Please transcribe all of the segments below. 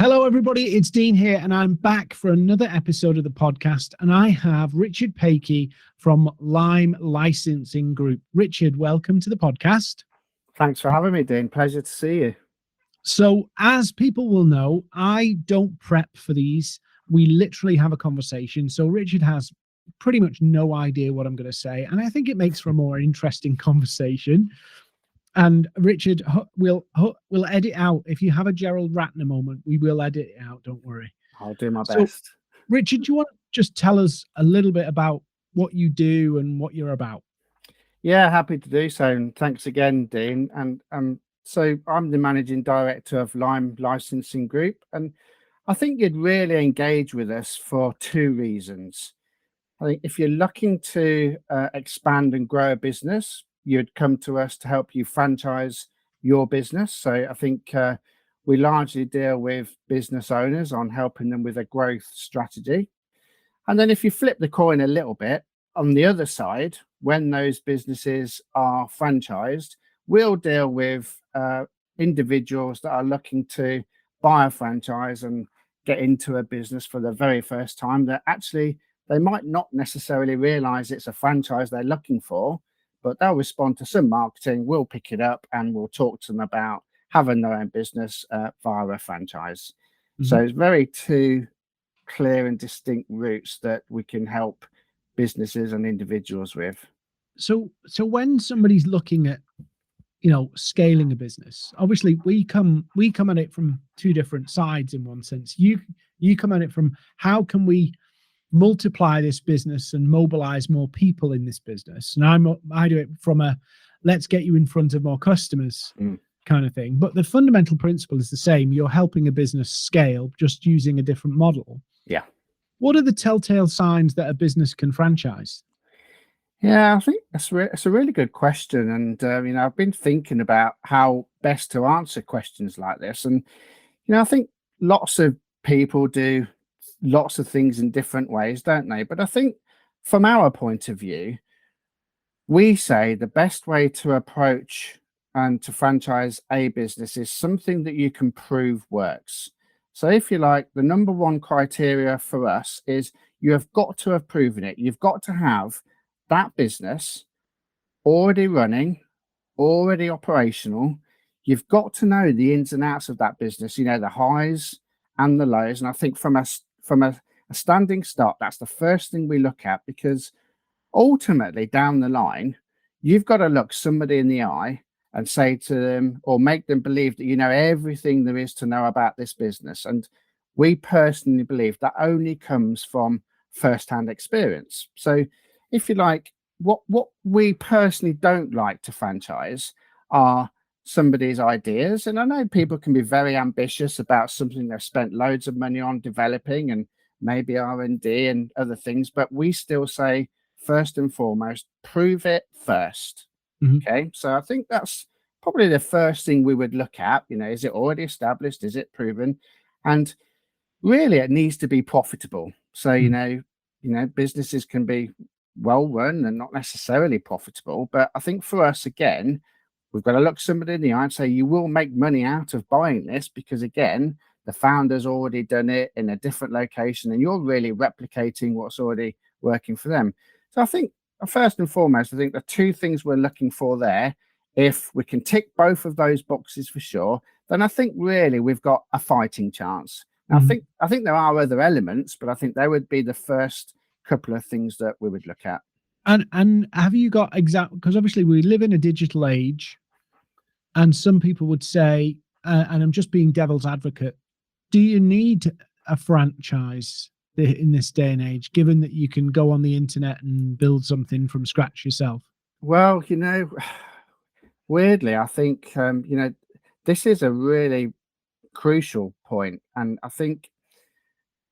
Hello, everybody. It's Dean here, and I'm back for another episode of the podcast. And I have Richard Pakey from Lime Licensing Group. Richard, welcome to the podcast. Thanks for having me, Dean. Pleasure to see you. So, as people will know, I don't prep for these. We literally have a conversation. So, Richard has pretty much no idea what I'm going to say. And I think it makes for a more interesting conversation. And Richard, we'll edit out. If you have a Gerald Ratner moment, we will edit it out. Don't worry. I'll do my best. Richard, do you want to just tell us a little bit about what you do and what you're about? Yeah, happy to do so. And thanks again, Dean. And so I'm the managing director of Lime Licensing Group. And I think you'd really engage with us for two reasons. I think if you're looking to expand and grow a business, you'd come to us to help you franchise your business. So I think we largely deal with business owners on helping them with a growth strategy. And then if you flip the coin a little bit, on the other side, when those businesses are franchised, we'll deal with individuals that are looking to buy a franchise and get into a business for the very first time, that actually they might not necessarily realize it's a franchise they're looking for, but they'll respond to some marketing, we'll pick it up, and we'll talk to them about having their own business via a franchise. Mm-hmm. So it's very two clear and distinct routes that we can help businesses and individuals with. So when somebody's looking at, scaling a business, obviously we come at it from two different sides in one sense. You come at it from how can we multiply this business and mobilize more people in this business, and I do it from a let's get you in front of more customers kind of thing. But the fundamental principle is the same. You're helping a business scale, just using a different model. Yeah. What are the telltale signs that a business can franchise? Yeah, I think it's a really good question, and I've been thinking about how best to answer questions like this, and I think lots of people do lots of things in different ways, don't they? But I think from our point of view, we say the best way to approach and to franchise a business is something that you can prove works. So if you like, the number one criteria for us is you have got to have proven it. You've got to have that business already running, already operational. You've got to know the ins and outs of that business, the highs and the lows. And I think from a standing start, that's the first thing we look at, because ultimately down the line, you've got to look somebody in the eye and say to them, or make them believe that you know everything there is to know about this business. And we personally believe that only comes from first-hand experience. So if you like, what we personally don't like to franchise are somebody's ideas. And I know people can be very ambitious about something they've spent loads of money on developing, and maybe R&D and other things, but we still say, first and foremost, prove it first. Mm-hmm. Okay, so I think that's probably the first thing we would look at. Is it already established? Is it proven? And really, it needs to be profitable. So mm-hmm. Businesses can be well run and not necessarily profitable, but I think for us, again, we've got to look somebody in the eye and say, you will make money out of buying this, because again, the founder's already done it in a different location and you're really replicating what's already working for them. So I think first and foremost, I think the two things we're looking for there, if we can tick both of those boxes for sure, then I think really we've got a fighting chance. Now, mm-hmm. I think there are other elements, but I think they would be the first couple of things that we would look at. And have you got because obviously we live in a digital age, and some people would say, and I'm just being devil's advocate, do you need a franchise in this day and age, given that you can go on the internet and build something from scratch yourself? Well, weirdly, I think, this is a really crucial point. And I think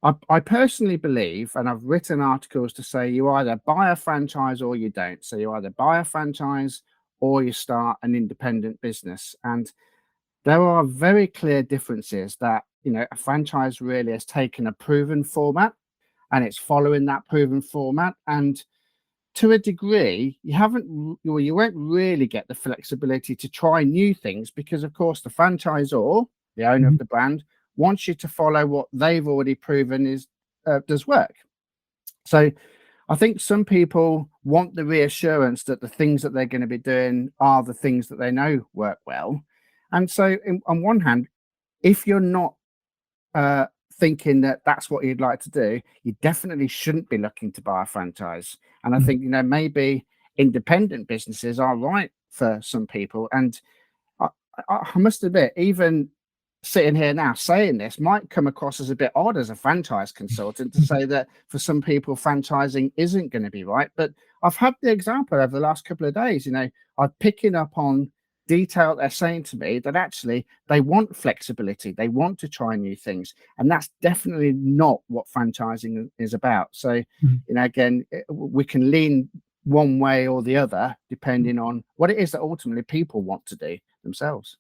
I personally believe, and I've written articles to say, you either buy a franchise or you don't. So you either buy a franchise or you start an independent business. And there are very clear differences that, a franchise really has taken a proven format and it's following that proven format. And to a degree, you won't really get the flexibility to try new things, because of course the franchisor, the owner mm-hmm. of the brand, wants you to follow what they've already proven does work. So I think some people want the reassurance that the things that they're going to be doing are the things that they know work well. And so, on one hand, if you're not uh, thinking that that's what you'd like to do, you definitely shouldn't be looking to buy a franchise. And I Mm. think, maybe independent businesses are right for some people. And I, I must admit, even sitting here now saying this might come across as a bit odd as a franchise consultant to say that for some people franchising isn't going to be right. But I've had the example over the last couple of days. I'm picking up on detail they're saying to me that actually they want flexibility, they want to try new things, and that's definitely not what franchising is about. So Mm. again, we can lean one way or the other depending on what it is that ultimately people want to do themselves.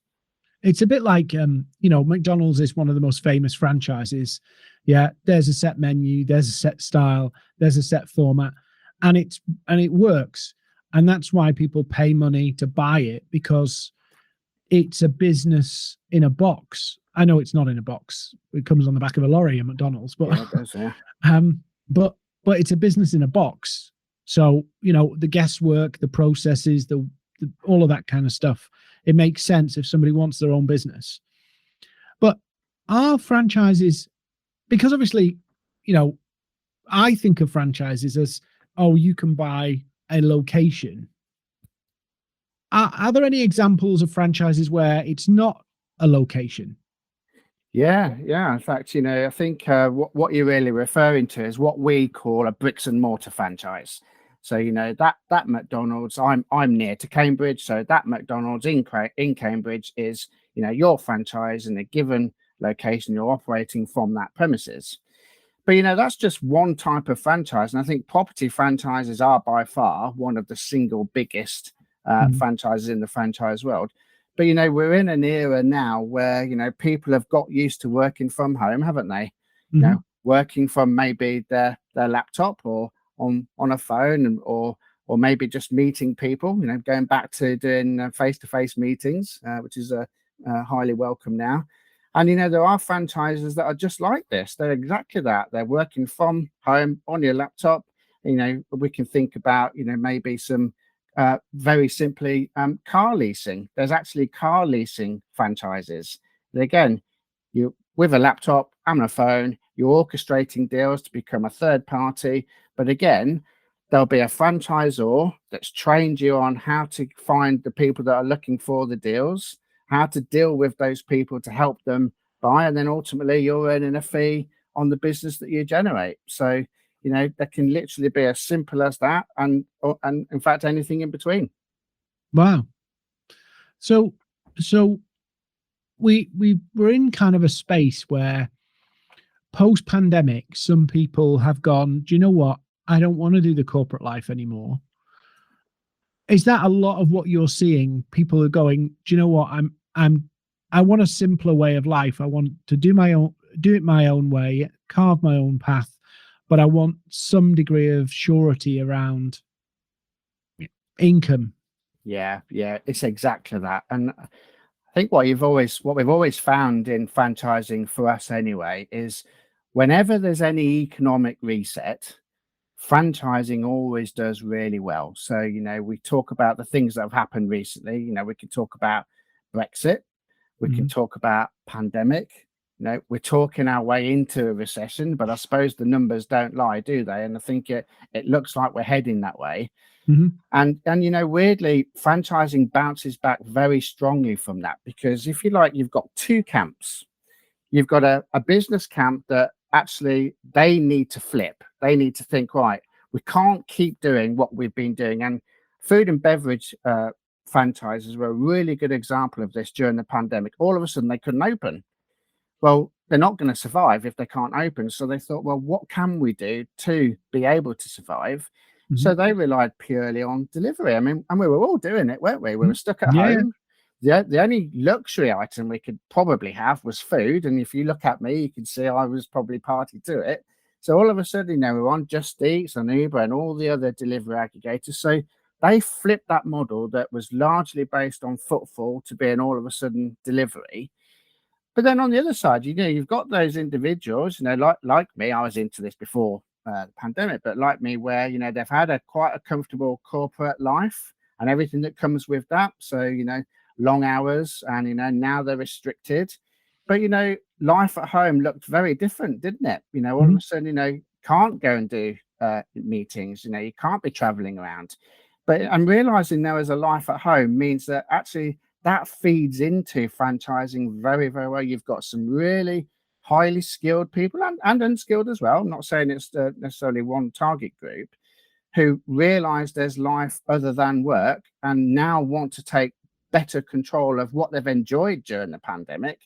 It's a bit like, McDonald's is one of the most famous franchises. Yeah, there's a set menu, there's a set style, there's a set format, and it works. And that's why people pay money to buy it, because it's a business in a box. I know it's not in a box. It comes on the back of a lorry at McDonald's, but Yeah, it does. Yeah. but it's a business in a box. So, the guesswork, the processes, the all of that kind of stuff, it makes sense if somebody wants their own business. But are franchises, because obviously, I think of franchises as, oh, you can buy a location. Are there any examples of franchises where it's not a location? Yeah, yeah. In fact, I think what you're really referring to is what we call a bricks and mortar franchise. So that McDonald's, I'm near to Cambridge, so that McDonald's in Cambridge is your franchise in a given location. You're operating from that premises. But that's just one type of franchise, and I think property franchises are by far one of the single biggest Mhm. franchises in the franchise world. But we're in an era now where people have got used to working from home, haven't they? Mhm. Working from maybe their laptop or on a phone, or maybe just meeting people. Going back to doing face-to-face meetings, which is highly welcome now. And there are franchises that are just like this. They're exactly that. They're working from home on your laptop. We can think about maybe some very simply car leasing. There's actually car leasing franchises. And again, you with a laptop and a phone, you're orchestrating deals to become a third party. But again, there'll be a franchisor that's trained you on how to find the people that are looking for the deals, how to deal with those people to help them buy, and then ultimately you're earning a fee on the business that you generate. So there can literally be as simple as that, and in fact anything in between. Wow. So so we're in kind of a space where post pandemic, some people have gone, do you know what? I don't want to do the corporate life anymore. Is that a lot of what you're seeing? People are going, do you know what? I want a simpler way of life. I want to do it my own way, carve my own path, but I want some degree of surety around income. Yeah, yeah, it's exactly that. And I think what we've always found in franchising for us anyway is whenever there's any economic reset, franchising always does really well. So, we talk about the things that have happened recently. We can talk about Brexit, we can Mhm. talk about pandemic. We're talking our way into a recession, but I suppose the numbers don't lie, do they? And I think it looks like we're heading that way. Mhm. And weirdly, franchising bounces back very strongly from that, because if you like, you've got two camps. You've got a business camp that actually they need to flip. They need to think, right, we can't keep doing what we've been doing. And food and beverage franchises were a really good example of this during the pandemic. All of a sudden, they couldn't open. Well, they're not going to survive if they can't open. So they thought, well, what can we do to be able to survive? Mhm. So they relied purely on delivery. I mean, and we were all doing it, weren't we? We were Mhm. stuck at Yeah. home. The only luxury item we could probably have was food. And if you look at me, you can see I was probably party to it. So all of a sudden, we were on Just Eats and Uber and all the other delivery aggregators. So they flipped that model that was largely based on footfall to being all of a sudden delivery. But then on the other side, you've got those individuals, like me. I was into this before the pandemic, but like me, where they've had a quite a comfortable corporate life and everything that comes with that. So long hours, and now they're restricted. But life at home looked very different, didn't it? All of Mhm. a sudden, can't go and do meetings. You can't be traveling around. But I'm realizing now, as a life at home means that actually that feeds into franchising very, very well. You've got some really highly skilled people, and unskilled as well. I'm not saying it's necessarily one target group, who realize there's life other than work and now want to take better control of what they've enjoyed during the pandemic.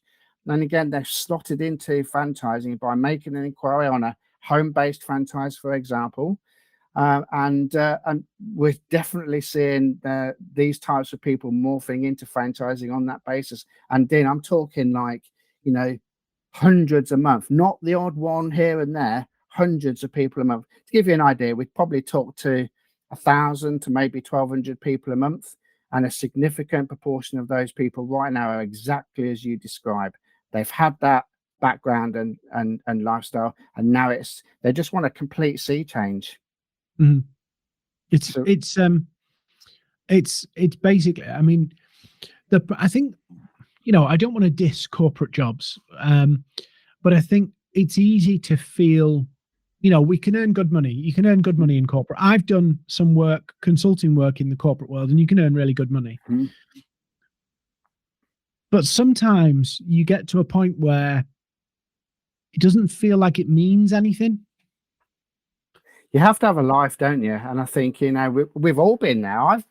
And again, they've slotted into franchising by making an inquiry on a home-based franchise, for example. And we're definitely seeing these types of people morphing into franchising on that basis. And Dean, I'm talking like, you know, hundreds a month, not the odd one here and there, hundreds of people a month. To give you an idea, we'd probably talk to 1,000 to maybe 1,200 people a month. And a significant proportion of those people right now are exactly as you describe. They've had that background and lifestyle, and now they just want a complete sea change. Mhm. It's So it's um it's basically, I mean, I think, I don't want to diss corporate jobs, but I think it's easy to feel, we can earn good money. You can earn good money in corporate. I've done some work, consulting work in the corporate world, and you can earn really good money. mhm. But sometimes you get to a point where it doesn't feel like it means anything. You have to have a life, don't you? And I think we've all been there. I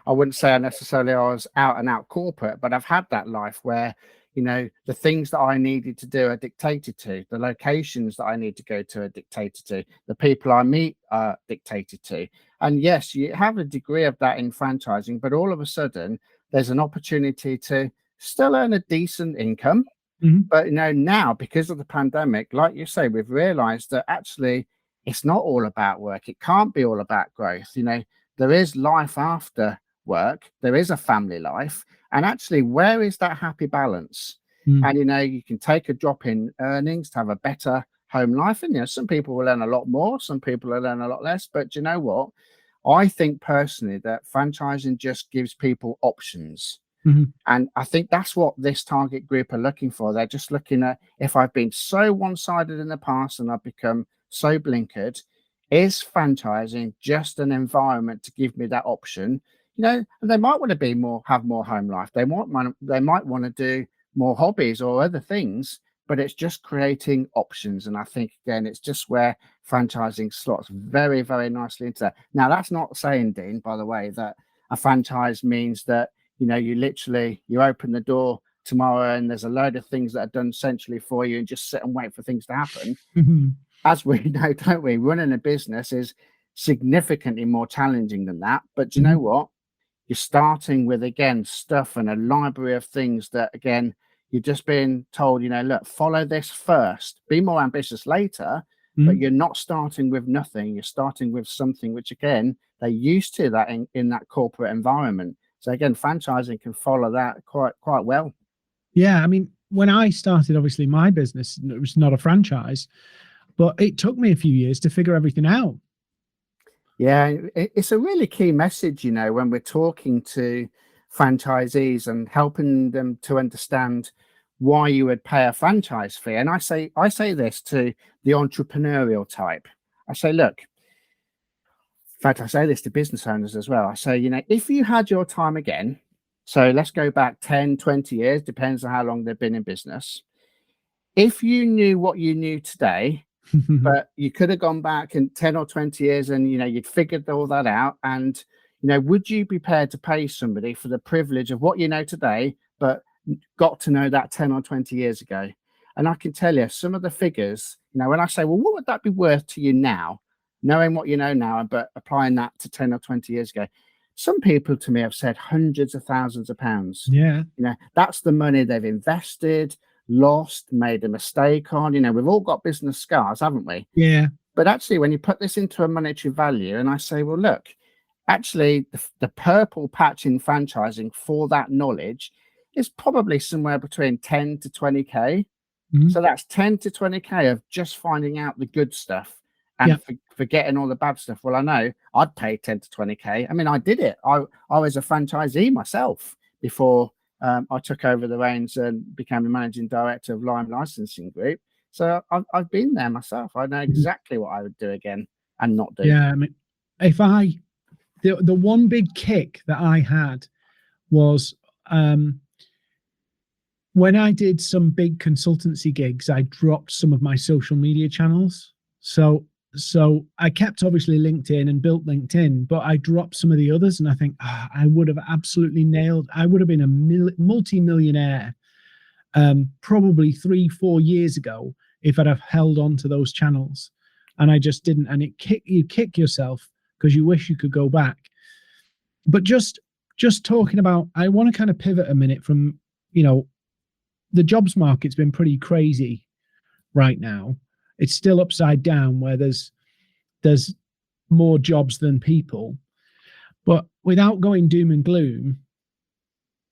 wouldn't say I necessarily I was out and out corporate, but I've had that life where the things that I needed to do are dictated to, the locations that I need to go to are dictated to, the people I meet are dictated to. And yes, you have a degree of that in franchising, but all of a sudden there's an opportunity to still earn a decent income. Mhm. But now, because of the pandemic, like you say, we've realized that actually it's not all about work. It can't be all about growth. There is life after work, there is a family life. And actually, where is that happy balance? Mm. And you can take a drop in earnings to have a better home life. And some people will earn a lot more, some people will earn a lot less. But you know what? I think personally that franchising just gives people options. Mhm. And I think that's what this target group are looking for. They're just looking at, if I've been so one-sided in the past and I've become so blinkered, is franchising just an environment to give me that option? And they might want to have more home life. They might want to do more hobbies or other things, but it's just creating options. And I think again, it's just where franchising slots very, very nicely into that. Now, that's not saying, Dean, by the way, that a franchise means that you open the door tomorrow and there's a load of things that are done centrally for you and just sit and wait for things to happen. Mhm. As we know, don't we? Running a business is significantly more challenging than that. But you know Mhm. what? You're starting with, again, stuff and a library of things that, again, you're just being told, look, follow this first, be more ambitious later. But Mhm. you're not starting with nothing. You're starting with something which, again, they're used to that in that corporate environment. So again, franchising can follow that quite well. Yeah, I mean, when I started, obviously, my business, it was not a franchise, but it took me a few years to figure everything out. Yeah, it's a really key message, when we're talking to franchisees and helping them to understand why you would pay a franchise fee. And I say this to the entrepreneurial type. I say, look, in fact, I say this to business owners as well. I say, if you had your time again, so let's go back 10, 20 years, depends on how long they've been in business. If you knew what you knew today, but you could have gone back in 10 or 20 years and you'd figured all that out, and would you be prepared to pay somebody for the privilege of what you know today but got to know that 10 or 20 years ago? And I can tell you some of the figures, when I say, well, what would that be worth to you now, knowing what you know now but applying that to 10 or 20 years ago? Some people to me have said hundreds of thousands of pounds. Yeah. That's the money they've invested, lost, made a mistake on. We've all got business scars, haven't we? Yeah. But actually, when you put this into a monetary value, and I say, well, look, actually, the purple patch in franchising for that knowledge is probably somewhere between 10 to 20K. Mhm. So that's 10 to 20K of just finding out the good stuff Yeah. and forgetting all the bad stuff. Well, I know I'd pay 10 to 20K. I mean, I did it. I was a franchisee myself before I took over the reins and became the managing director of Lime Licensing Group. So I've been there myself. I know Mhm. exactly what I would do again and not do. Yeah. I mean, the one big kick that I had was um, when I did some big consultancy gigs, I dropped some of my social media channels. So I kept obviously LinkedIn and built LinkedIn, but I dropped some of the others, and I think I would have absolutely nailed. I would have been a multi-millionaire probably 3-4 years ago if I'd have held on to those channels, and I just didn't. And you kick yourself because you wish you could go back. But just talking about, I want to kind of pivot a minute from, the jobs market's been pretty crazy right now. It's still upside down where there's more jobs than people. But without going doom and gloom,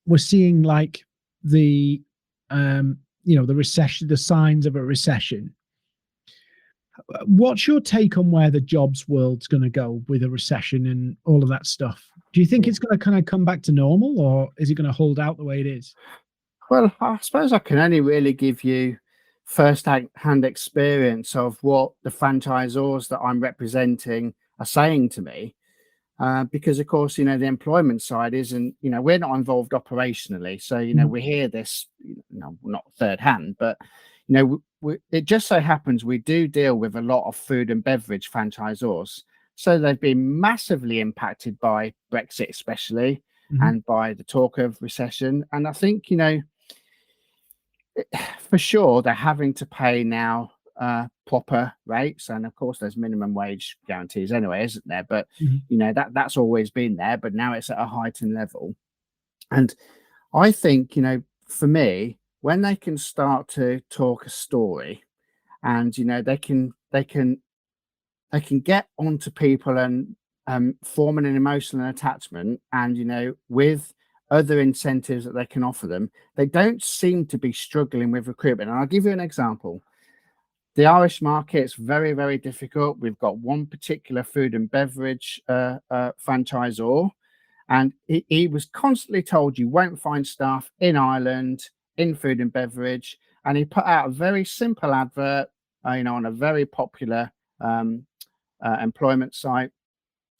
we're seeing like the the recession, the signs of a recession. What's your take on where the jobs world's going to go with a recession and all of that stuff? Do you think it's going to kind of come back to normal, or is it going to hold out the way it is? Well, I suppose I can only really give you first-hand experience of what the franchisors that I'm representing are saying to me. Because of course, the employment side isn't, we're not involved operationally. So, Mhm. we hear this, not third hand, but, it just so happens we do deal with a lot of food and beverage franchisors. So they've been massively impacted by Brexit, especially, Mhm. and by the talk of recession. And I think, for sure they're having to pay now proper rates, and of course there's minimum wage guarantees anyway, isn't there? But Mhm. that's always been there, but now it's at a heightened level. And I think, for me, when they can start to talk a story, and they can get onto people and forming an emotional attachment, and with other incentives that they can offer them, they don't seem to be struggling with recruitment. And I'll give you an example. The Irish market is very, very difficult. We've got one particular food and beverage franchisor, and he was constantly told you won't find staff in Ireland in food and beverage. And he put out a very simple advert, on a very popular employment site,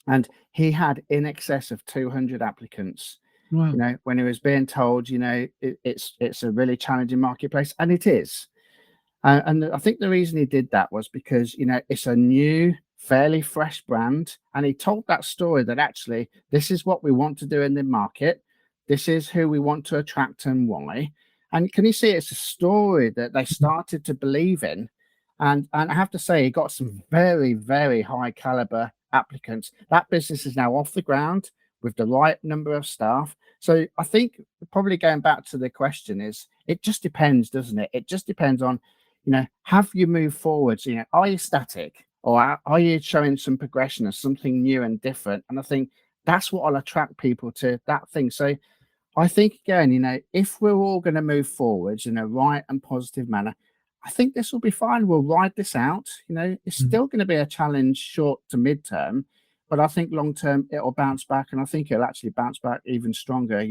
and he had in excess of 200 applicants. Wow. When he was being told, it's a really challenging marketplace, and it is. And I think the reason he did that was because, it's a new, fairly fresh brand. And he told that story that actually, this is what we want to do in the market. This is who we want to attract and why. And can you see it's a story that they started to believe in? And I have to say, he got some very, very high caliber applicants. That business is now off the ground with the right number of staff. So I think probably going back to the question is, it just depends, doesn't it? It just depends on, have you moved forwards? Are you static, or are you showing some progression or something new and different? And I think that's what will attract people to that thing. So I think again, if we're all going to move forwards in a right and positive manner, I think this will be fine. We'll ride this out. It's Mhm. still going to be a challenge short to midterm, but I think long term it'll bounce back, and I think it'll actually bounce back even stronger.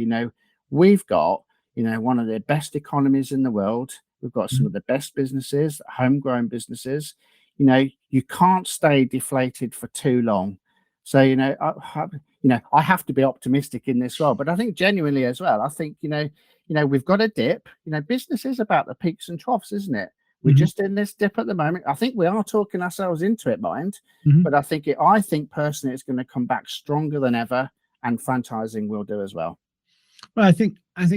We've got, one of the best economies in the world. We've got some Mhm. of the best businesses, homegrown businesses. You can't stay deflated for too long. So, I have to be optimistic in this role, but I think genuinely as well. I think, we've got a dip. Business is about the peaks and troughs, isn't it? We're Mhm. just in this dip at the moment. I think we are talking ourselves into it, mind. Mhm. But I think personally, it's going to come back stronger than ever, and franchising will do as well. Well, I think I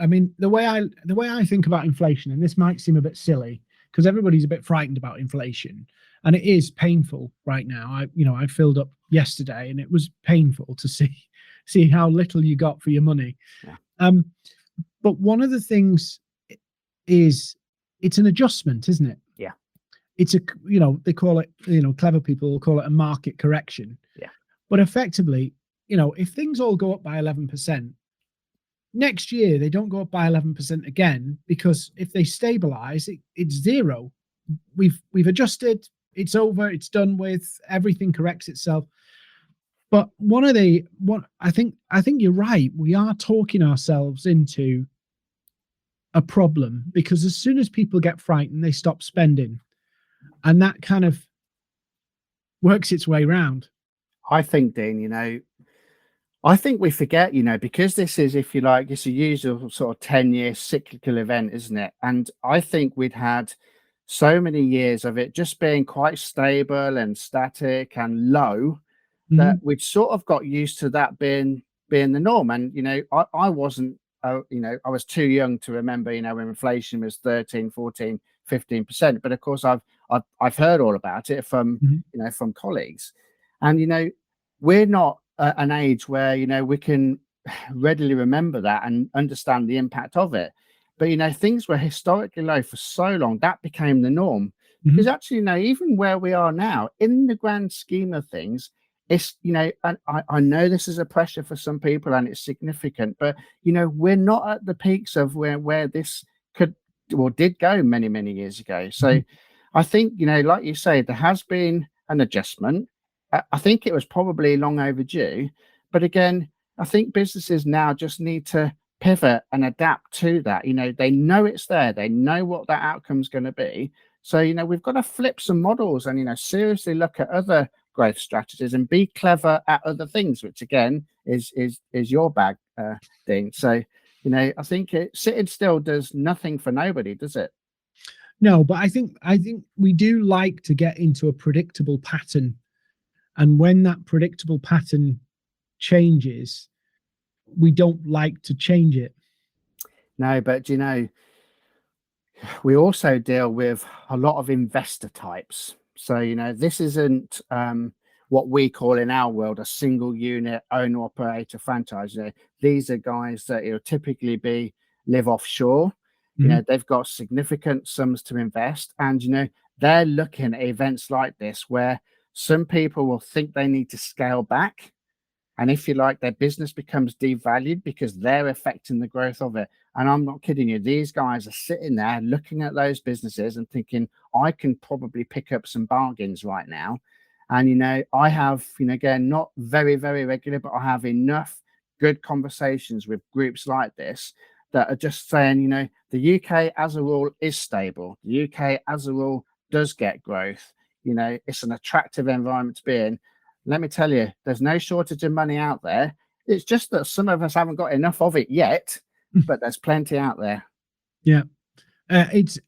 mean, the way I think about inflation, and this might seem a bit silly because everybody's a bit frightened about inflation, and it is painful right now. I filled up yesterday, and it was painful to see how little you got for your money. Yeah, Um, but one of the things is it's an adjustment, isn't it? yeah, It's they call it, clever people will call it a market correction. yeah, But effectively, if things all go up by 11%, next year they don't go up by 11% again, because if they stabilize, it's zero. We've adjusted. It's over. It's done with. Everything corrects itself. But what I think you're right. We are talking ourselves into a problem, because as soon as people get frightened, they stop spending, and that kind of works its way around. I think, Dean, I think we forget, because this is, if you like, it's a usual sort of 10-year cyclical event, isn't it? And I think we'd had so many years of it just being quite stable and static and low, that Mhm, we'd sort of got used to that being the norm. And I wasn't, I was too young to remember, when inflation was 13, 14, 15%. But of course, I've heard all about it from mhm, from colleagues. And we're not at an age where we can readily remember that and understand the impact of it. But things were historically low for so long that became the norm. mhm, Because actually, even where we are now, in the grand scheme of things, it's and I know this is a pressure for some people and it's significant, but we're not at the peaks of where this could or did go many years ago. So mhm. I think like you say, there has been an adjustment. I think it was probably long overdue, but again, I think businesses now just need to pivot and adapt to that. They know it's there, they know what that outcome's going to be. So we've got to flip some models and seriously look at other growth strategies and be clever at other things, which again is your bag, Dean. So I think sitting still does nothing for nobody, does it? No, but I think we do like to get into a predictable pattern, and when that predictable pattern changes, we don't like to change it. No, but we also deal with a lot of investor types. So, this isn't what we call in our world a single unit owner operator franchise. These are guys that typically live offshore. Mhm, They've got significant sums to invest, and they're looking at events like this where some people will think they need to scale back, and if you like, their business becomes devalued because they're affecting the growth of it. And I'm not kidding you, these guys are sitting there looking at those businesses and thinking, I can probably pick up some bargains right now. And I have, again, not very regular, but I have enough good conversations with groups like this that are just saying, the UK as a rule is stable. The UK as a rule does get growth. It's an attractive environment to be in. Let me tell you, there's no shortage of money out there. It's just that some of us haven't got enough of it yet, mm. but there's plenty out there. Yeah. It's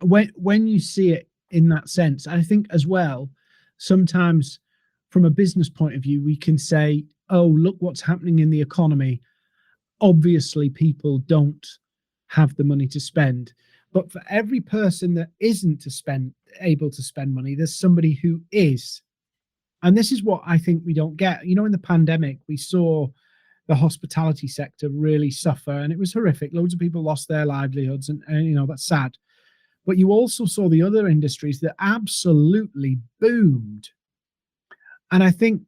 when you see it in that sense, I think as well, sometimes from a business point of view, we can say, oh, look what's happening in the economy. Obviously, people don't have the money to spend. But for every person that isn't to spend able to spend money, there's somebody who is. And this is what I think we don't get. In the pandemic, we saw the hospitality sector really suffer, and it was horrific. Loads of people lost their livelihoods, and that's sad. But you also saw the other industries that absolutely boomed. And I think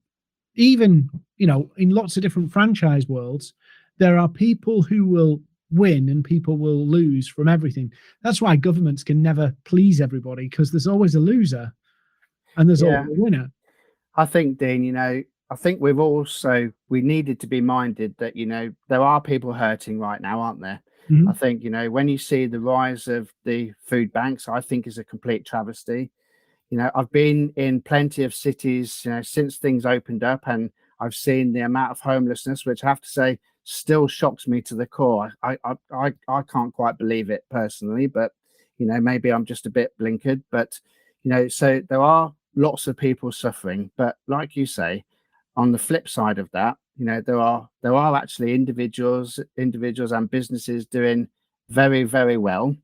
even in lots of different franchise worlds, there are people who will win and people will lose from everything. That's why governments can never please everybody, because there's always a loser and there's always Yeah, a winner. I think, Dean, I think we needed to be minded that, there are people hurting right now, aren't there? I Mhm, think, when you see the rise of the food banks, I think is a complete travesty. I've been in plenty of cities, since things opened up, and I've seen the amount of homelessness, which I have to say still shocks me to the core. I can't quite believe it personally, but maybe I'm just a bit blinkered. But so there are lots of people suffering. But like you say, on the flip side of that, there are actually individuals and businesses doing very well.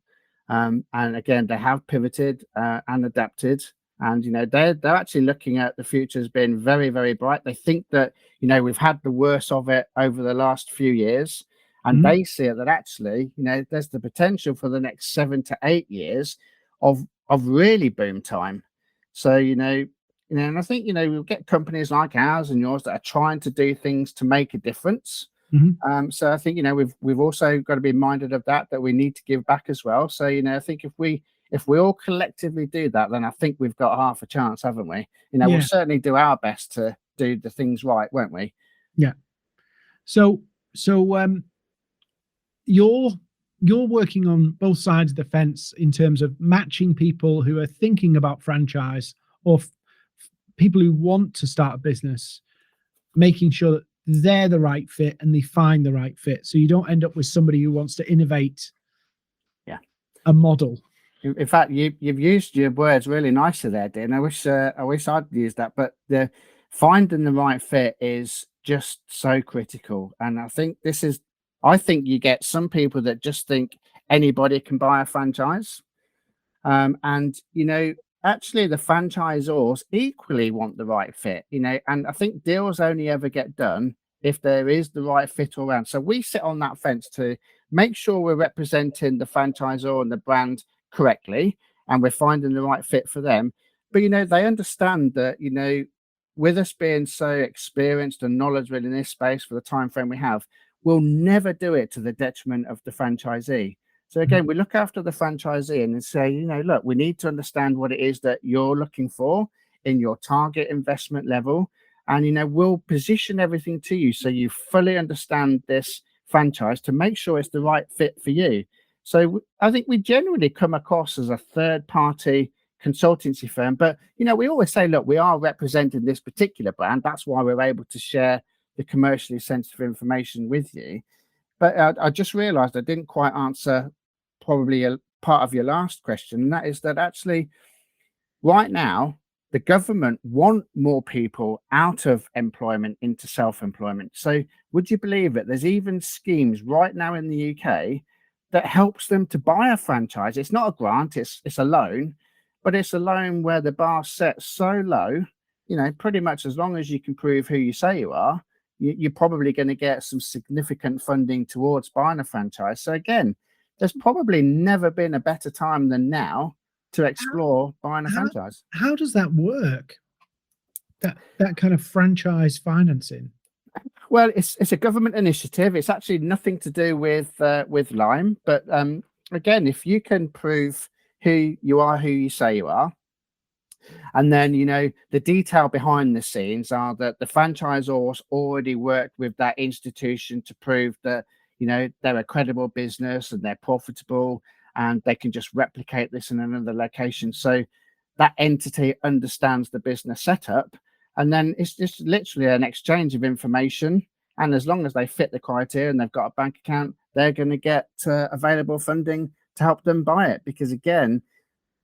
And again, they have pivoted and adapted, and they're actually looking at the future as being very bright. They think that we've had the worst of it over the last few years, and mhm. they see it that actually there's the potential for the next 7 to 8 years of really boom time. So and I think we'll get companies like ours and yours that are trying to do things to make a difference. So I think, you know, we've also got to be minded of that we need to give back as well. So, you know, I think if we all collectively do that, then I think we've got half a chance, haven't we? You know, we'll certainly do our best to do the things right, won't we? Yeah. So you're working on both sides of the fence in terms of matching people who are thinking about franchise, or people who want to start a business, making sure that they're the right fit and they find the right fit, so you don't end up with somebody who wants to innovate a model. In fact, you've used your words really nicely there, Dean. I wish I'd used that, but the finding the right fit is just so critical. And I think you get some people that just think anybody can buy a franchise. And, you know, actually the franchisors equally want the right fit, you know, and I think deals only ever get done if there is the right fit all around. So we sit on that fence to make sure we're representing the franchisor and the brand correctly, and we're finding the right fit for them. But, you know, they understand that, you know, with us being so experienced and knowledgeable in this space for the time frame we have, we'll never do it to the detriment of the franchisee. So again, we look after the franchisee and say, you know, look, we need to understand what it is that you're looking for in your target investment level. And, you know, we'll position everything to you so you fully understand this franchise to make sure it's the right fit for you. So I think we generally come across as a third party consultancy firm, but, you know, we always say, look, we are representing this particular brand. That's why we're able to share the commercially sensitive information with you. But I just realized I didn't quite answer probably a part of your last question, and that is that actually right now the government want more people out of employment into self-employment. So would you believe it? There's even schemes right now in the UK that helps them to buy a franchise. It's not a grant, it's a loan, but it's a loan where the bar's set so low, you know, pretty much as long as you can prove who you say you are, you're probably going to get some significant funding towards buying a franchise. So again, there's probably never been a better time than now to explore buying a franchise. How does that work? That kind of franchise financing? Well, it's a government initiative. It's actually nothing to do with Lime. But again, if you can prove who you are, who you say you are, and then, you know, the detail behind the scenes are that the franchisors already worked with that institution to prove that, you know, they're a credible business and they're profitable and they can just replicate this in another location. So that entity understands the business setup, and then it's just literally an exchange of information. And as long as they fit the criteria and they've got a bank account, they're going to get available funding to help them buy it. Because again,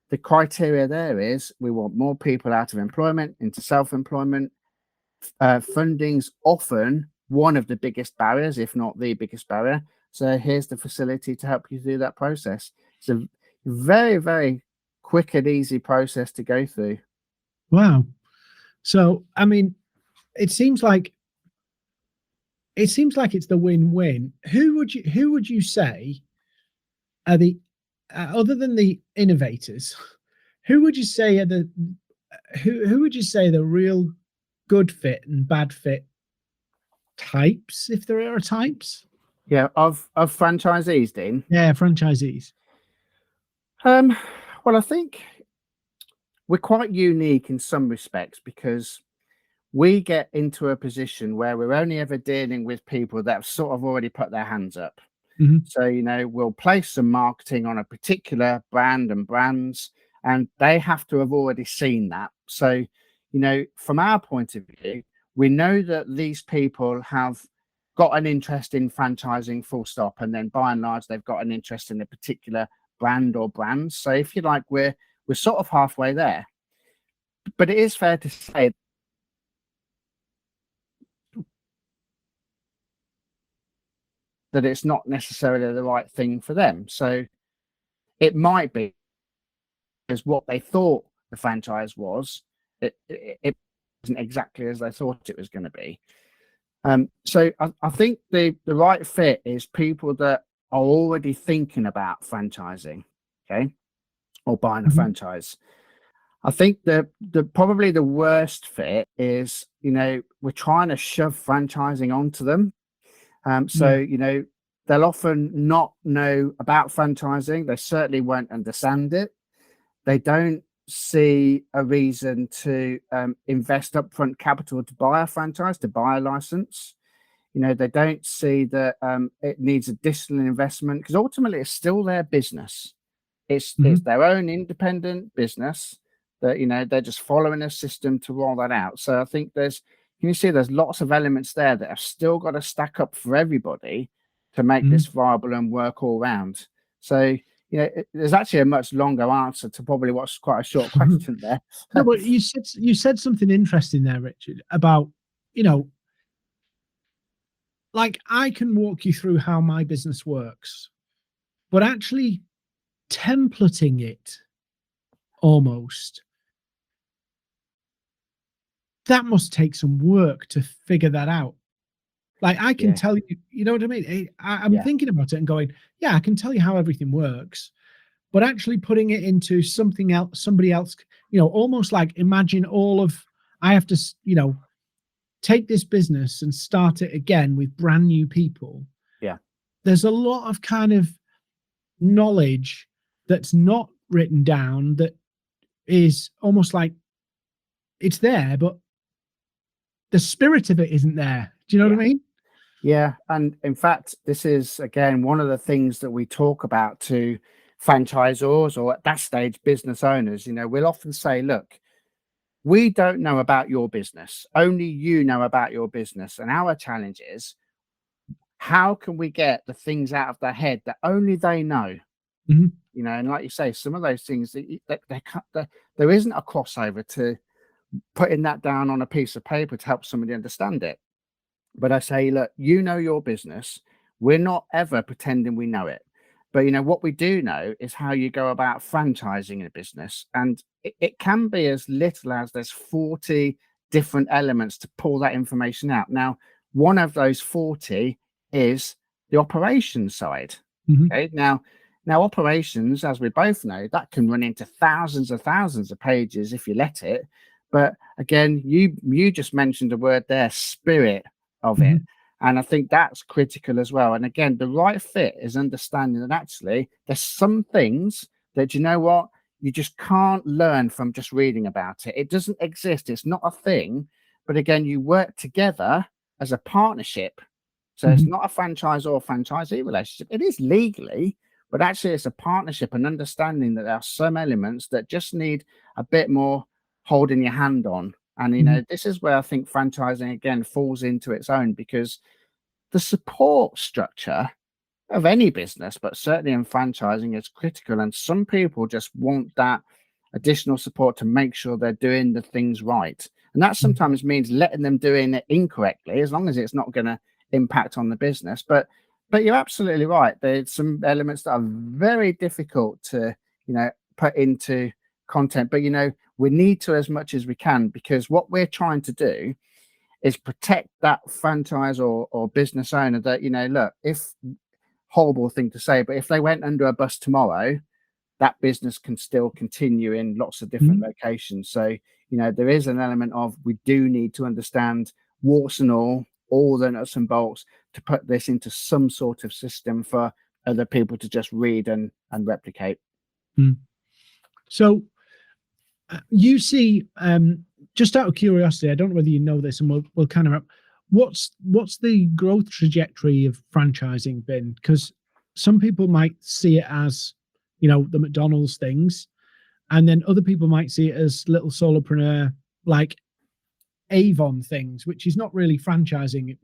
the criteria there is we want more people out of employment into self-employment. Funding's often one of the biggest barriers, if not the biggest barrier. So here's the facility to help you through that process. It's a very, very quick and easy process to go through. Wow. So, I mean, it seems like it's the win-win. Who would you say are the other than the innovators? Who would you say are the who would you say the real good fit and bad fit types, if there are types? Yeah, of franchisees, Dean. Yeah, franchisees. Well, I think we're quite unique in some respects because we get into a position where we're only ever dealing with people that have sort of already put their hands up. So, you know, we'll place some marketing on a particular brand and brands, and they have to have already seen that. So, you know, from our point of view, we know that these people have got an interest in franchising, full stop, and then by and large, they've got an interest in a particular brand or brands. So, if you like, we're sort of halfway there. But it is fair to say that it's not necessarily the right thing for them. So it might be because what they thought the franchise was, it wasn't exactly as they thought it was going to be. So I think the right fit is people that are already thinking about franchising, okay, or buying a franchise. I think the probably the worst fit is, you know, we're trying to shove franchising onto them. So, they'll often not know about franchising. They certainly won't understand it. They don't see a reason to invest upfront capital to buy a franchise, to buy a license. They don't see that it needs additional investment, because ultimately it's still their business. It's their own independent business that, they're just following a system to roll that out. So I think there's lots of elements there that have still got to stack up for everybody to make this viable and work all round. So, there's actually a much longer answer to probably what's quite a short question there. No, but you said something interesting there, Richard, about, like, I can walk you through how my business works, but actually templating it almost, that must take some work to figure that out. Like, I can tell you, you know what I mean? I'm thinking about it and going, yeah, I can tell you how everything works, but actually putting it into something else, somebody else, almost like, imagine I have to, take this business and start it again with brand new people. Yeah. There's a lot of kind of knowledge that's not written down, that is almost like it's there, but the spirit of it isn't there. Do you know what I mean? Yeah. And in fact, this is, again, one of the things that we talk about to franchisors, or at that stage, business owners. We'll often say, look, we don't know about your business. Only you know about your business. And our challenge is, how can we get the things out of their head that only they know? And like you say, some of those things that there isn't a crossover to putting that down on a piece of paper to help somebody understand it. But I say, look, your business. We're not ever pretending we know it. But what we do know is how you go about franchising a business. And it can be as little as there's 40 different elements to pull that information out. Now, one of those 40 is the operations side. Okay. Now operations, as we both know, that can run into thousands of pages if you let it. But again, you just mentioned a word there, spirit of it. And I think that's critical as well. And again, the right fit is understanding that actually there's some things that, you just can't learn from just reading about it. It doesn't exist. It's not a thing. But again, you work together as a partnership. So it's not a franchise or franchisee relationship. It is legally, but actually it's a partnership, and understanding that there are some elements that just need a bit more holding your hand on. And, this is where I think franchising, again, falls into its own, because the support structure of any business, but certainly in franchising, is critical. And some people just want that additional support to make sure they're doing the things right. And that sometimes means letting them doing it incorrectly, as long as it's not going to impact on the business. But you're absolutely right. There's some elements that are very difficult to, put into content. But, we need to as much as we can, because what we're trying to do is protect that franchise or business owner that, look, if, horrible thing to say, but if they went under a bus tomorrow, that business can still continue in lots of different locations. So, there is an element of, we do need to understand warts and all the nuts and bolts, to put this into some sort of system for other people to just read and replicate. So you see, just out of curiosity, I don't know whether you know this, and we'll kind of, what's the growth trajectory of franchising been? Because some people might see it as, the McDonald's things, and then other people might see it as little solopreneur, like Avon things, which is not really franchising.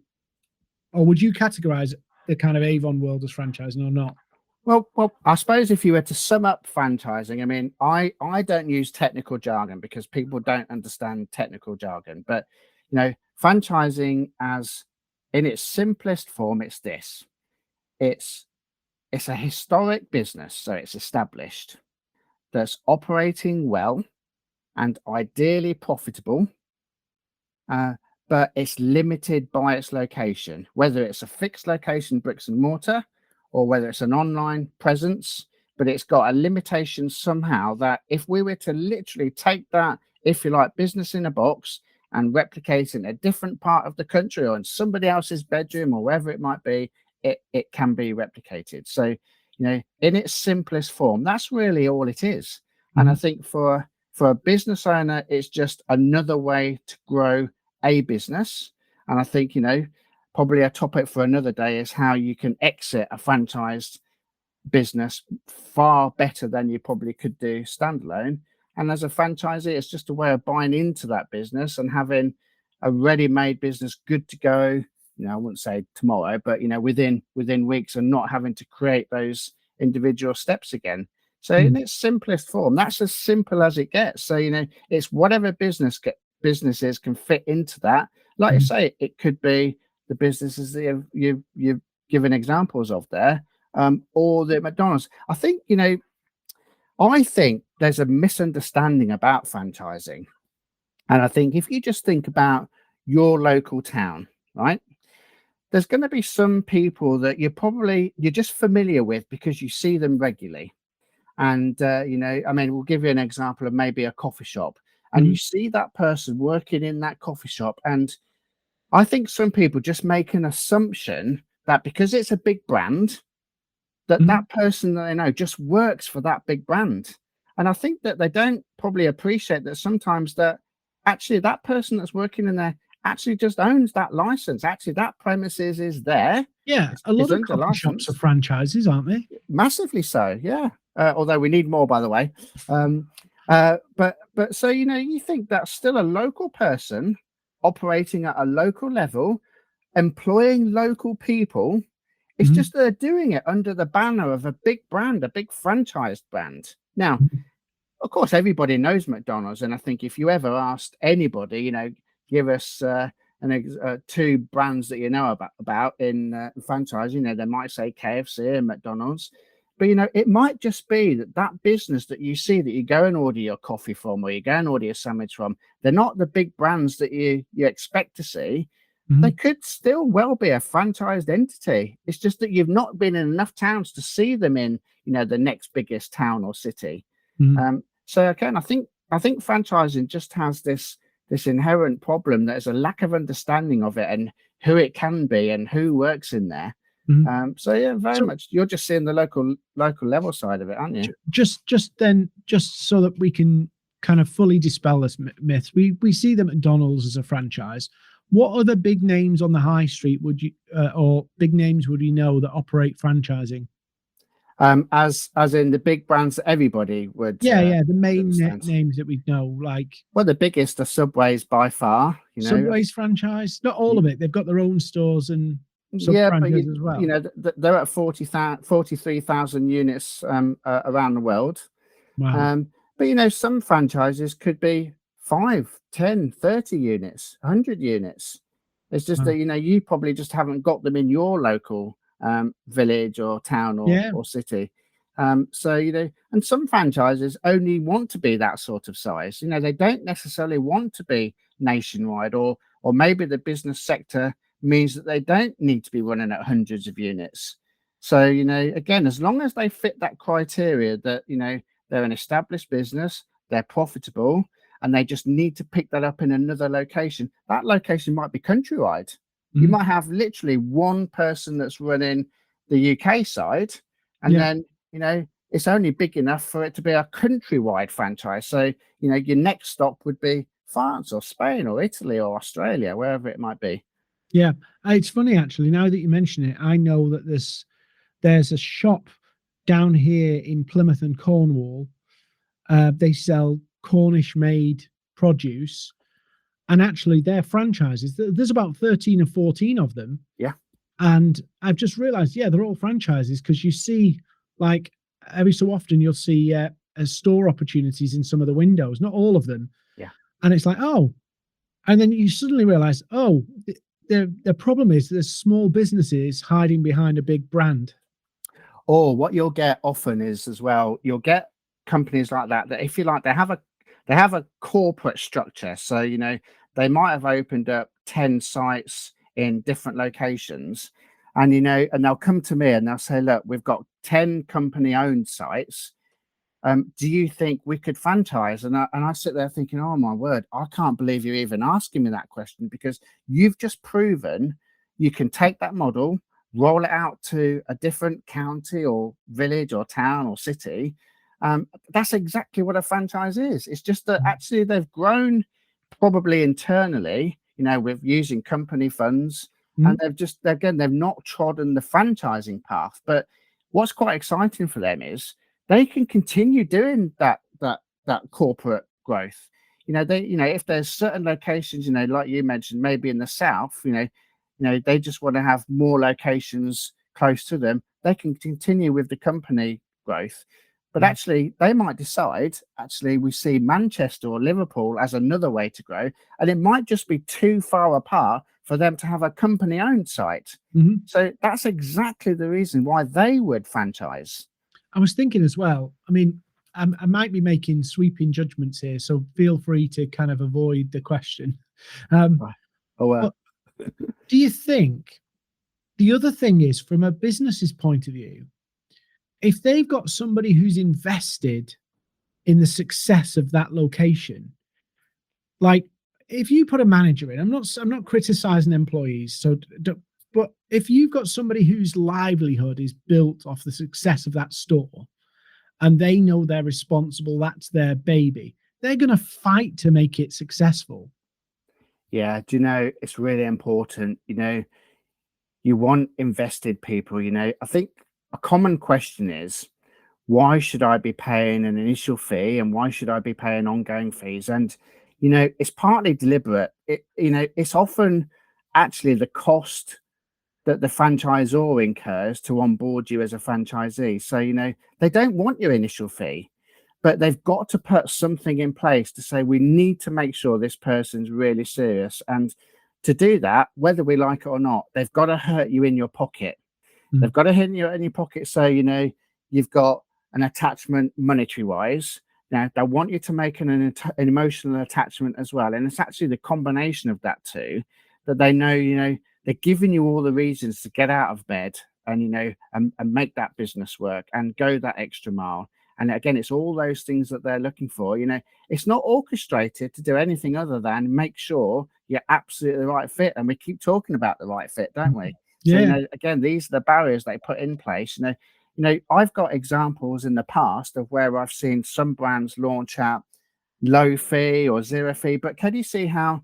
Or would you categorize the kind of Avon world as franchising or not? Well, I suppose if you were to sum up franchising, I mean, I don't use technical jargon because people don't understand technical jargon. But, franchising, as in its simplest form, it's this. It's a historic business, so it's established, that's operating well and ideally profitable, but it's limited by its location, whether it's a fixed location, bricks and mortar, or whether it's an online presence. But it's got a limitation somehow, that if we were to literally take that, if you like, business in a box, and replicate in a different part of the country or in somebody else's bedroom or wherever it might be, it can be replicated. So, in its simplest form, that's really all it is. And I Mhm. think for a business owner, it's just another way to grow a business. And I think, probably a topic for another day is how you can exit a franchised business far better than you probably could do standalone. And as a franchisee, it's just a way of buying into that business and having a ready-made business good to go. I wouldn't say tomorrow, but within weeks, and not having to create those individual steps again. So in Mm. its simplest form, that's as simple as it gets. So it's whatever businesses can fit into that. Like I Mhm. say, it could be the businesses that you've given examples of there, or the McDonald's. I think there's a misunderstanding about franchising. And I think if you just think about your local town, right? There's going to be some people that you're just familiar with because you see them regularly. And I mean, we'll give you an example of maybe a coffee shop, and you Mhm. see that person working in that coffee shop, and I think some people just make an assumption that because it's a big brand, that Mhm. that person that they know just works for that big brand. And I think that they don't probably appreciate that sometimes that actually that person that's working in there actually just owns that license. Actually, that premises is there. Yeah, a Is lot of under coffee shops are license, franchises, aren't they? massively so. Yeah. Although we need more, by the way. Um, but so you think that's still a local person operating at a local level, employing local people. It's Mhm. just they're doing it under the banner of a big brand, a big franchised brand. Now, Mhm. of course, everybody knows McDonald's, and I think if you ever asked anybody, give us two brands that you know about in franchise, they might say KFC and McDonald's. But it might just be that business that you see that you go and order your coffee from, or you go and order your sandwich from. They're not the big brands that you expect to see. They Mhm. could still well be a franchised entity. It's just that you've not been in enough towns to see them in, the next biggest town or city. Mhm. So again, I think franchising just has this inherent problem. There's a lack of understanding of it and who it can be and who works in there. Mhm. So yeah, very So much. You're just seeing the local level side of it, aren't you? just so that we can kind of fully dispel this myth, we see the McDonald's as a franchise. What other big names on the high street would you or big names would you know that operate franchising? As in the big brands that everybody Yeah, yeah, the would main understand. names that we know, like Well, the biggest are Subways by far. Subway's franchise. Not all of it. They've got their own stores and sub Yeah, but franchises as well. they're at 43,000 units around the world. Wow. Um, but some franchises could be 5, 10, 30 units, 100 units. It's just Wow. that you probably just haven't got them in your local village or town Yeah. or city. So and some franchises only want to be that sort of size. They don't necessarily want to be nationwide, or maybe the business sector means that they don't need to be running at hundreds of units. So again, as long as they fit that criteria that they're an established business, they're profitable, and they just need to pick that up in another location. That location might be countrywide. You Mhm. might have literally one person that's running the UK side, and Yeah. then, it's only big enough for it to be a countrywide franchise. So, your next stop would be France or Spain or Italy or Australia, wherever it might be. Yeah. It's funny actually, now that you mention it, I know that there's a shop down here in Plymouth and Cornwall. They sell Cornish made produce, and actually they're franchises. There's about 13 or 14 of them. Yeah. And I've just realized, yeah, they're all franchises because you see, like, every so often you'll see store opportunities in some of the windows, not all of them. Yeah. And it's like, oh, and then you suddenly realize, oh, the problem is there's small businesses hiding behind a big brand. Or what you'll get often is as well, you'll get companies like that if you like, they have a corporate structure. So, they might have opened up 10 sites in different locations, and and they'll come to me and they'll say, look, we've got 10 company owned sites. Do you think we could franchise? And I sit there thinking, oh my word, I can't believe you're even asking me that question, because you've just proven you can take that model, roll it out to a different county or village or town or city. That's exactly what a franchise is. It's just that actually they've grown probably internally, with using company funds, and Mhm. they've not trodden the franchising path. But what's quite exciting for them is they can continue doing that corporate growth. If there's certain locations, like you mentioned, maybe in the south, they just want to have more locations close to them. They can continue with the company growth. But Yeah. actually, they might decide, actually, we see Manchester or Liverpool as another way to grow. And it might just be too far apart for them to have a company owned site. Mhm. So that's exactly the reason why they would franchise. I was thinking as well. I mean, I might be making sweeping judgments here, so feel free to kind of avoid the question. Um, Right. Oh, well. but do you think the other thing is, from a business's point of view, if they've got somebody who's invested in the success of that location, like if you put a manager in, I'm not criticizing employees, so but if you've got somebody whose livelihood is built off the success of that store, and they know they're responsible, that's their baby, they're going to fight to make it successful. Yeah. Do you know, it's really important. You want invested people. I think a common question is, why should I be paying an initial fee and why should I be paying ongoing fees? And, it's partly deliberate. It's often actually the cost that the franchisor incurs to onboard you as a franchisee. So, they don't want your initial fee, but they've got to put something in place to say, we need to make sure this person's really serious. And to do that, whether we like it or not, they've got to hurt you in your pocket. Mm, They've got to hit you in your pocket. So, you've got an attachment monetary wise. Now, they want you to make an emotional attachment as well. And it's actually the combination of that two that they know, they're giving you all the reasons to get out of bed and, and make that business work and go that extra mile. And again, it's all those things that they're looking for. It's not orchestrated to do anything other than make sure you're absolutely the right fit. And we keep talking about the right fit, don't mm. we? So, Yeah. again, these are the barriers they put in place. I've got examples in the past of where I've seen some brands launch out low fee or zero fee, but can you see how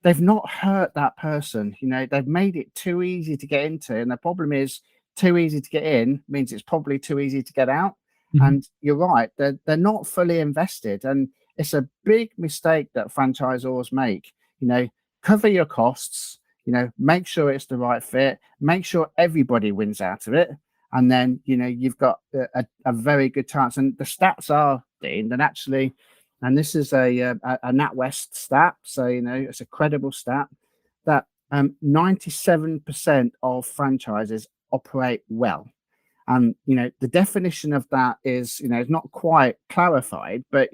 they've not hurt that person? They've made it too easy to get into. And the problem is, too easy to get in means it's probably too easy to get out. Mhm. And you're right, they're not fully invested. And it's a big mistake that franchisors make. Cover your costs, make sure it's the right fit, make sure everybody wins out of it. And then, you've got a very good chance. And the stats are, Dean, that actually, and this is a NatWest stat, so it's a credible stat, that 97% of franchises operate well. And the definition of that is, it's not quite clarified, but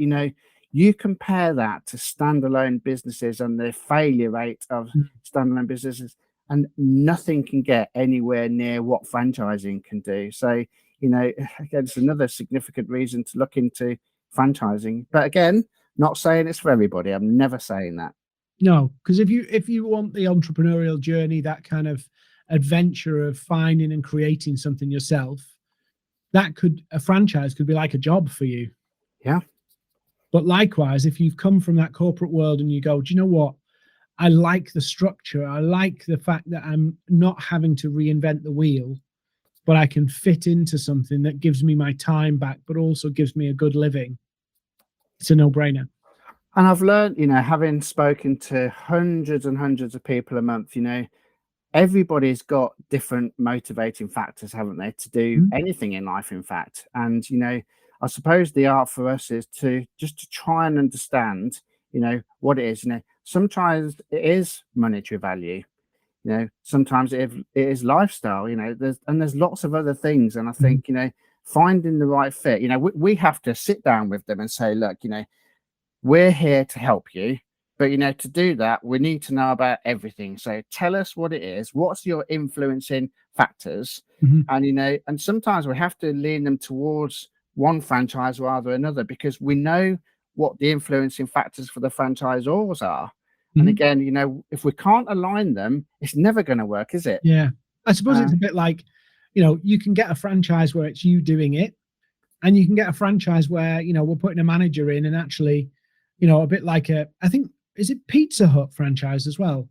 you compare that to standalone businesses and the failure rate of Mm. standalone businesses, and nothing can get anywhere near what franchising can do. So, again, it's another significant reason to look into franchising. But again, not saying it's for everybody. I'm never saying that. No, because if you want the entrepreneurial journey, that kind of adventure of finding and creating something yourself, a franchise could be like a job for you. Yeah. But likewise, if you've come from that corporate world and you go, do you know what? I like the structure. I like the fact that I'm not having to reinvent the wheel, but I can fit into something that gives me my time back, but also gives me a good living. It's a no-brainer. And I've learned, having spoken to hundreds and hundreds of people a month, everybody's got different motivating factors, haven't they, to do Mm, anything in life, in fact. And, I suppose the art for us is to just to try and understand, what it is. Sometimes it is monetary value, sometimes it is lifestyle, there's lots of other things. And I mhm, think, finding the right fit, we have to sit down with them and say, look, we're here to help you. But, to do that, we need to know about everything. So tell us what it is. What's your influencing factors? mhm. And, and sometimes we have to lean them towards one franchise rather than another, because we know what the influencing factors for the franchisors are. And again, you know, if we can't align them, it's never going to work, is it? Yeah. I suppose it's a bit like, you know, you can get a franchise where it's you doing it, and you can get a franchise where, you know, we're putting a manager in, and actually, you know, a bit like I think, is it Pizza Hut franchise as well?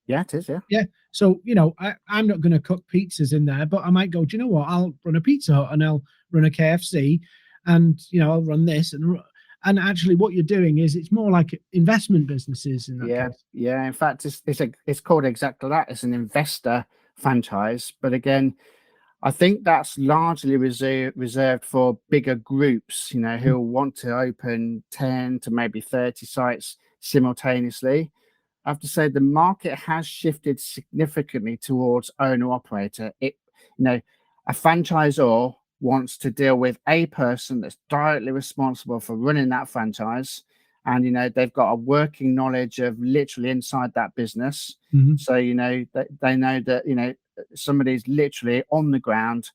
Yeah, it is. Yeah. Yeah. So, you know, I'm not going to cook pizzas in there, but I might go, do you know what? I'll run a Pizza Hut, and I'll run a KFC, and, you know, I'll run this. And actually what you're doing is, it's more like investment businesses in that case. Yeah. In fact, it's called exactly that. It's an investor franchise. But again, I think that's largely reserved for bigger groups, you know, who want to open 10 to maybe 30 sites simultaneously. I have to say the market has shifted significantly towards owner operator. You know, a franchisor wants to deal with a person that's directly responsible for running that franchise, and you know they've got a working knowledge of literally inside that business. So you know they know that, you know, somebody's literally on the ground,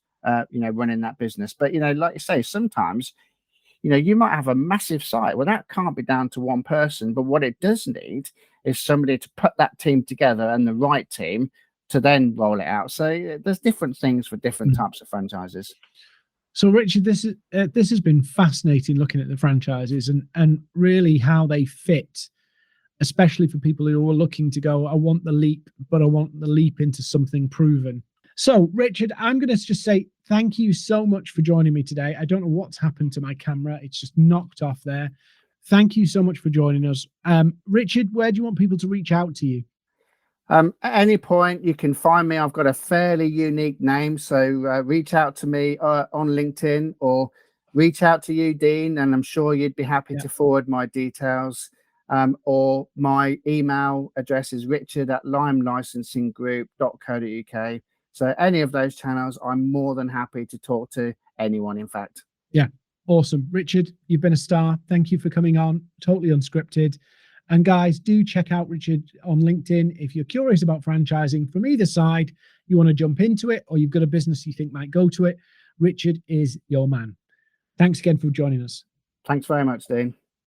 you know, running that business. But you know, like you say, sometimes, you know, you might have a massive site. Well, that can't be down to one person, but what it does need is somebody to put that team together, and the right team to then roll it out. So there's different things for different types of franchises. So, Richard, this has been fascinating, looking at the franchises and really how they fit, especially for people who are looking to go, I want the leap, but I want the leap into something proven. So, Richard, I'm going to just say thank you so much for joining me today. I don't know what's happened to my camera. It's just knocked off there. Thank you so much for joining us. Richard, where do you want people to reach out to you? At any point, you can find me. I've got a fairly unique name, so reach out to me on LinkedIn, or reach out to you, Dean, and I'm sure you'd be happy to forward my details. Or my email address is richard@limelicensinggroup.co.uk. So any of those channels, I'm more than happy to talk to anyone, in fact. Yeah, awesome. Richard, you've been a star. Thank you for coming on, totally unscripted. And guys, do check out Richard on LinkedIn. If you're curious about franchising from either side, you want to jump into it, or you've got a business you think might go to it, Richard is your man. Thanks again for joining us. Thanks very much, Dean.